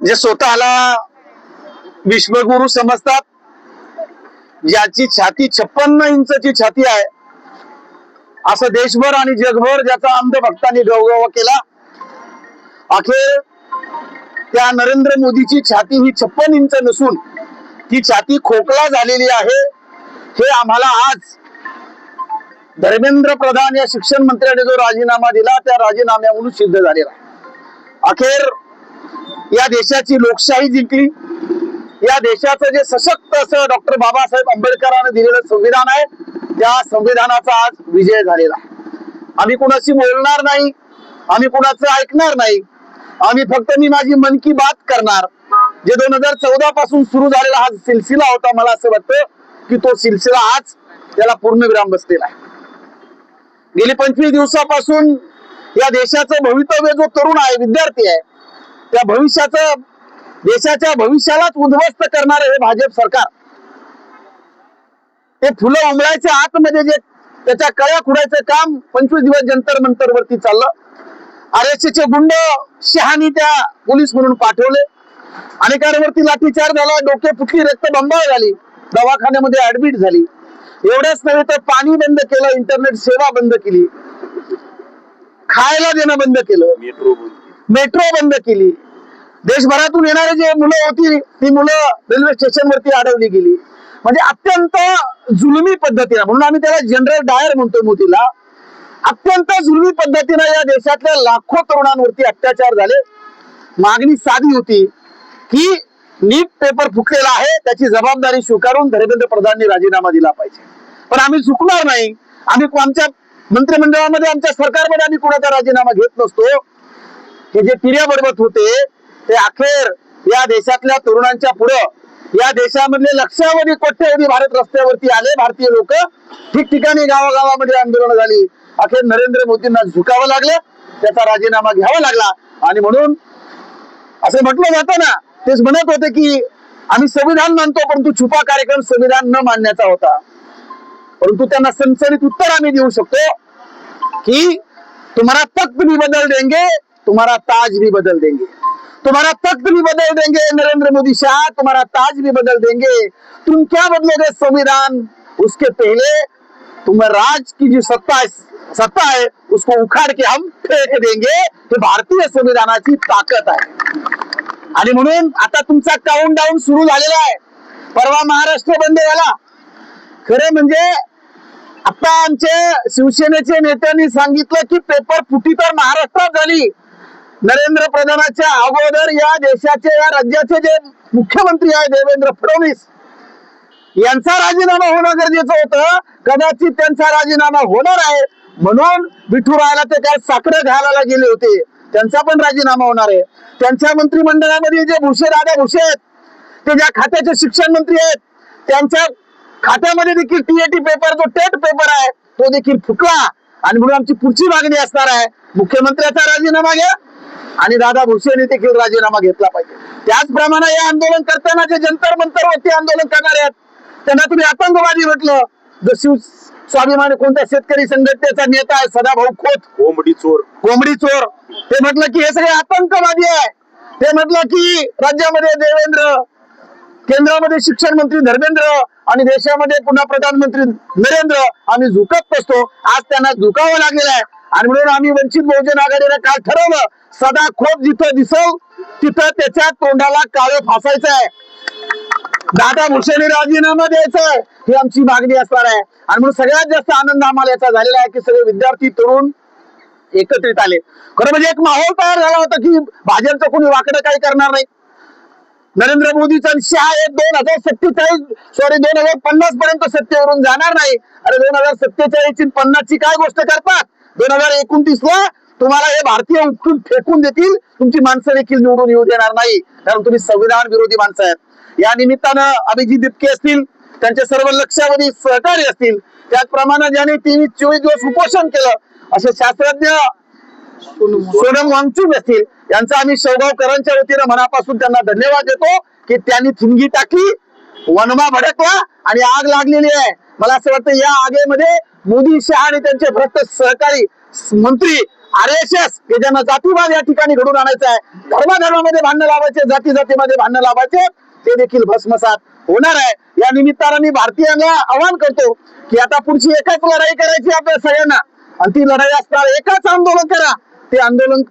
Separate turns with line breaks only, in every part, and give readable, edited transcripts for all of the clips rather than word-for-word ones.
जे स्वतःला विश्वगुरु समजतात, ज्याची छाती 56 इंचची छाती आहे, असं देशभर आणि जगभर ज्याचा अंधभक्तांनी गवगवा केला, अखेर त्या नरेंद्र मोदीची छाती ही 56 इंच नसून ती छाती खोकला झालेली आहे, हे आम्हाला आज धर्मेंद्र प्रधान या शिक्षण मंत्र्याने जो राजीनामा दिला त्या राजीनाम्यावरून सिद्ध झालेला आहे. अखेर या देशाची लोकशाही जिंकली, या देशाचं जे सशक्त असं डॉक्टर बाबासाहेब आंबेडकरांनी दिलेलं संविधान आहे, त्या संविधानाचा आज विजय झालेला आहे. आम्ही कुणाशी बोलणार नाही, आम्ही कुणाचं ऐकणार नाही, आम्ही फक्त मी माझी मन की बात करणार. जे 2014 पासून सुरू झालेला हा सिलसिला होता, मला असं वाटतं की तो सिलसिला आज त्याला पूर्णविराम बसलेला आहे. गेली 25 दिवसापासून या देशाचं भवितव्य जो तरुण आहे, विद्यार्थी आहे, त्या भविष्याचं, देशाच्या भविष्यालाच उद्ध्वस्त करणारे हे भाजप सरकार, ते फुलं उमळायच्या आतमध्ये जे त्याच्या कळ्या खुडायचं काम 25 दिवस जंतर मंतर वरती चाललं. आरएसएसचे गुंड शहानी त्या पोलीस म्हणून पाठवले, अनेकांवरती लाठीचार झाला, डोके फुटली, रक्तबंबाळ झाली, दवाखान्यामध्ये ऍडमिट झाली. एवढंच नव्हे तर पाणी बंद केलं, इंटरनेट सेवा बंद केली, खायला देणं बंद केलं, मेट्रो बंद केली. देशभरातून येणारे जे मुलं होती ती मुलं रेल्वे स्टेशनवरती अडवली गेली. म्हणजे अत्यंत जुलमी पद्धतीने, म्हणून आम्ही त्याला जनरल डायर म्हणतो मोदीला, अत्यंत जुलमी पद्धतीने या देशातल्या लाखो तरुणांवरती अत्याचार झाले. मागणी साधी होती की नीट पेपर फुटलेला आहे, त्याची जबाबदारी स्वीकारून धर्मेंद्र प्रधाननी राजीनामा दिला पाहिजे. पण आम्ही चुकणार नाही, आम्ही आमच्या मंत्रिमंडळामध्ये, आमच्या सरकारमध्ये आम्ही कुणाचा राजीनामा घेत नसतो. हे जे तिर्या बडवत होते ते अखेर या देशातल्या तरुणांच्या पुढं, या देशामधले लक्षावधी कोट्यवधी भारत रस्त्यावरती आले. भारतीय लोक ठिकठिकाणी गावागावामध्ये आंदोलन झाली. अखेर नरेंद्र मोदींना झुकावं लागलं, त्याचा राजीनामा घ्यावा लागला. आणि म्हणून असं म्हटलं जातं ना, तेच म्हणत होते की आम्ही संविधान मानतो, परंतु छुपा कार्यक्रम संविधान न मानण्याचा होता. परंतु त्यांना सनसनीत उत्तर आम्ही देऊ शकतो की तुम्हारा तख्त भी बदल देंगे, तुम्हारा ताज भी बदल देंगे, तुम्हारा तख्त भी बदल देंगे नरेंद्र मोदी शाह, तुम्हारा ताज भी बदल देंगे. तुम क्या बदलोगे संविधान, उसके पहले तुम राज की जो सत्ता है उसको उखाड़ के हम फेंक देंगे. हे भारतीय संविधानाची ताकद आहे. आणि म्हणून आता तुमचा काउंट डाऊन सुरू झालेला आहे. परवा महाराष्ट्र बंद झाला. खरे म्हणजे आता आमचे शिवसेनेचे नेत्यांनी सांगितलं की पेपर फुटी तर महाराष्ट्रात झाली. नरेंद्र प्रधानाच्या अगोदर या देशाचे, या राज्याचे जे मुख्यमंत्री आहे देवेंद्र फडणवीस, यांचा राजीनामा होणं गरजेचं होतं. कदाचित त्यांचा राजीनामा होणार आहे, म्हणून विठुरायाला ते काय साखर घालायला गेले होते, त्यांचा पण राजीनामा होणार आहे. त्यांच्या मंत्रिमंडळामध्ये जे दादा भुसे आहेत, ते ज्या खात्याचे शिक्षण मंत्री आहेत, त्यांच्या खात्यामध्ये देखील टीएटी पेपर, जो टेट पेपर आहे, तो देखील फुटला. आणि म्हणून आमची पुढची मागणी असणार आहे, मुख्यमंत्र्याचा राजीनामा घ्या आणि दादा भुसेने देखील राजीनामा घेतला पाहिजे. त्याचप्रमाणे या आंदोलन करताना जे जंतर मंतरवरती आंदोलन करणारे आहेत, त्यांना तुम्ही आतंकवादी म्हटलं. जर स्वाभिमानी कोणत्या शेतकरी संघटनेचा नेता आहे सदाभाऊ खोत, कोंबडी चोर, ते म्हटलं की हे सगळे आतंकवादी आहे. ते म्हटलं की राज्यामध्ये देवेंद्र, केंद्रामध्ये शिक्षण मंत्री धर्मेंद्र आणि देशामध्ये पुन्हा प्रधानमंत्री नरेंद्र, आम्ही झुकत नसतो. आज त्यांना झुकावं लागलेलं आहे. आणि म्हणून आम्ही वंचित बहुजन आघाडीने काल ठरवलं, सदा खोत जिथं दिसव तिथं त्याच्या तोंडाला काळं फासायचं आहे, दादा भुसेने राजीनामा द्यायचा आहे, ही आमची मागणी असणार आहे. आणि म्हणून सगळ्यात जास्त आनंद आम्हाला याचा झालेला आहे की सगळे विद्यार्थी तरुण एकत्रित आले. खरं म्हणजे एक माहोल तयार झाला होता की भाजपचं कोणी वाकडं काही करणार नाही. नरेंद्र मोदीचा शहा 2050 पर्यंत सत्तेवरून जाणार नाही. अरे 2047 ची 50 ची काय गोष्ट करतात, 2029 ला तुम्हाला हे भारतीय उपटून फेकून देतील, तुमची माणसं देखील निवडून येऊ देणार नाही, कारण तुम्ही संविधान विरोधी माणसं आहेत. या निमित्तानं अभिजित दिपके असतील, त्यांचे सर्व लक्षावधी सहकारी असतील, त्याचप्रमाणे ज्यांनी 23-24 दिवस उपोषण केलं असे शास्त्रज्ञ सोनम वांगचुक असतील, यांचा आम्ही शेवगावकरांच्या वतीनं मनापासून त्यांना धन्यवाद देतो की त्यांनी ठिणगी टाकली, वनमा भडकला आणि आग लागलेली आहे. मला असं वाटतं या आगीमध्ये मोदी, शहा आणि त्यांचे भ्रष्ट सहकारी मंत्री RSS हे ज्यांना जातीवाद या ठिकाणी घडून आणायचं आहे, धर्माधर्मामध्ये भांडण लावायचे, जाती जातीमध्ये भांडण लावायचे, ते देखील भस्मसात होणार आहे. या निमित्तानं मी भारतीयांना आवाहन करतो की आता पुढची एकच लढाई करायची आपल्या सगळ्यांना, आणि ती लढाई असणार एकच आंदोलन करा. ते आंदोलन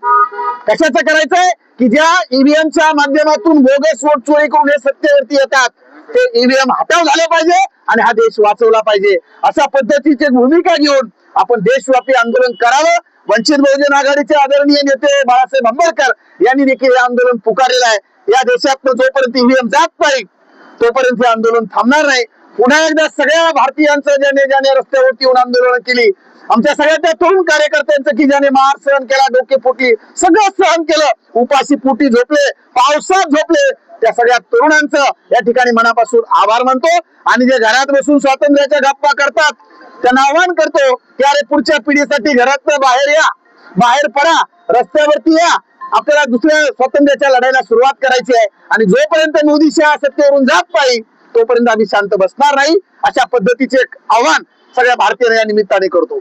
कशाचं करायचंय की ज्या ईव्हीएमच्या माध्यमातून बोगस वोट चोरी करून हे सत्तेवरती येतात, ते ईव्हीएम हटाव झाले पाहिजे आणि हा देश वाचवला पाहिजे. अशा पद्धतीची भूमिका घेऊन आपण देशव्यापी आंदोलन करावं. वंचित बहुजन आघाडीचे आदरणीय नेते बाळासाहेब आंबेडकर यांनी देखील हे आंदोलन पुकारलेलं आहे. या देशात जोपर्यंत ईव्हीएम जात नाही तोपर्यंत हे आंदोलन थांबणार नाही. पुन्हा एकदा सगळ्या भारतीयांचं ज्याने रस्त्यावरती येऊन आंदोलन केली, आमच्या सगळ्या त्या तरुण कार्यकर्त्यांचं की ज्याने मार सहन केला, डोके फुटली, सगळं सहन केलं, उपाशी पोटी झोपले, पावसात झोपले, त्या सगळ्या तरुणांचं या ठिकाणी मनापासून आभार मानतो. आणि जे घरात बसून स्वातंत्र्याच्या गप्पा करतात त्यांना आवाहन करतो की अरे पुढच्या पिढीसाठी घरात बाहेर या, बाहेर पडा, रस्त्यावरती या, आपल्याला दुसऱ्या स्वातंत्र्याच्या लढाईला सुरुवात करायची आहे. आणि जोपर्यंत मोदी शहा सत्तेवरून जात नाही तोपर्यंत आम्ही शांत बसणार नाही. अशा पद्धतीचे एक आव्हान सगळ्या भारतीयांना या निमित्ताने करतो.